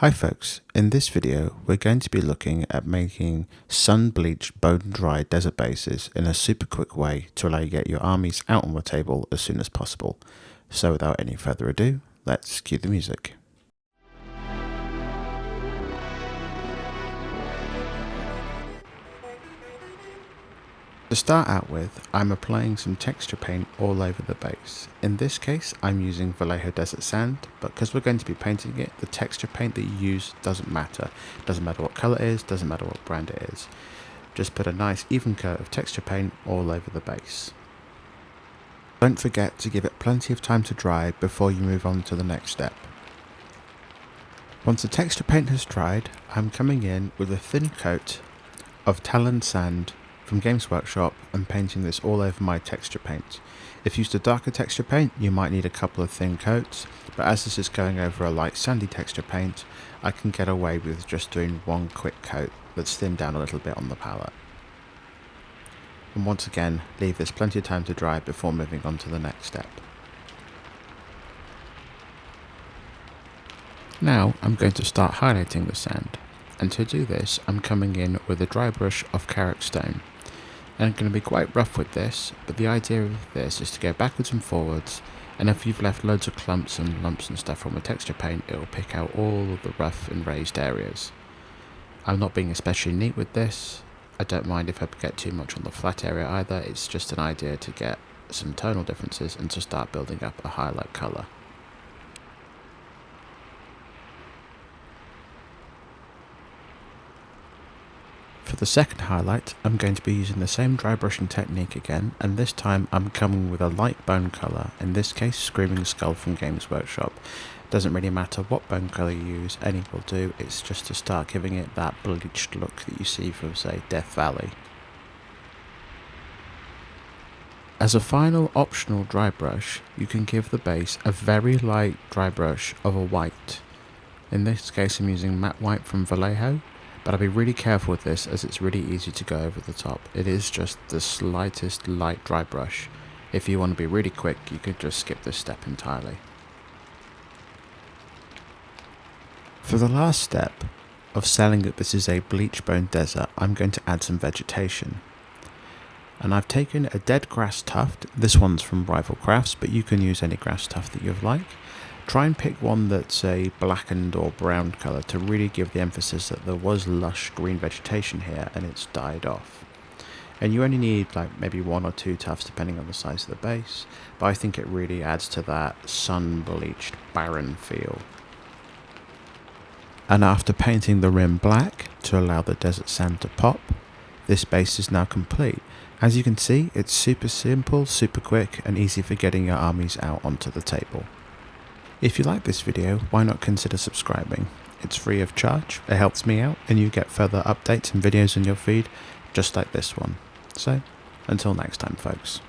Hi folks, in this video we're going to be looking at making sun-bleached bone-dry desert bases in a super quick way to allow you to get your armies out on the table as soon as possible. So without any further ado, let's cue the music. To start out with, I'm applying some texture paint all over the base. In this case, I'm using Vallejo desert sand, but because we're going to be painting it, the texture paint that you use doesn't matter. Doesn't matter what color it is, doesn't matter what brand it is. Just put a nice even coat of texture paint all over the base. Don't forget to give it plenty of time to dry before you move on to the next step. Once the texture paint has dried, I'm coming in with a thin coat of Tallarn sand from Games Workshop and painting this all over my texture paint. If you used a darker texture paint, you might need a couple of thin coats, but as this is going over a light sandy texture paint, I can get away with just doing one quick coat that's thinned down a little bit on the palette. And once again, leave this plenty of time to dry before moving on to the next step. Now I'm going to start highlighting the sand, and to do this I'm coming in with a dry brush of Karak stone. And I'm going to be quite rough with this, but the idea of this is to go backwards and forwards, and if you've left loads of clumps and lumps and stuff from the texture paint, it will pick out all of the rough and raised areas. I'm not being especially neat with this. I don't mind if I get too much on the flat area either. It's just an idea to get some tonal differences and to start building up a highlight colour. For the second highlight, I'm going to be using the same dry brushing technique again, and this time I'm coming with a light bone colour, in this case Screaming Skull from Games Workshop. Doesn't really matter what bone colour you use, any will do, it's just to start giving it that bleached look that you see from, say, Death Valley. As a final optional dry brush, you can give the base a very light dry brush of a white. In this case I'm using matte white from Vallejo, but I'll be really careful with this as it's really easy to go over the top. It is just the slightest light dry brush. If you want to be really quick, you could just skip this step entirely. For the last step of selling that this is a bleached bone desert, I'm going to add some vegetation. And I've taken a dead grass tuft. This one's from Rival Crafts, but you can use any grass tuft that you'd like. Try and pick one that's a blackened or brown colour to really give the emphasis that there was lush green vegetation here and it's died off. And you only need like maybe one or two tufts depending on the size of the base, but I think it really adds to that sun-bleached barren feel. And after painting the rim black to allow the desert sand to pop, this base is now complete. As you can see, it's super simple, super quick and easy for getting your armies out onto the table. If you like this video, why not consider subscribing? It's free of charge, it helps me out, and you get further updates and videos in your feed, just like this one. So, until next time folks.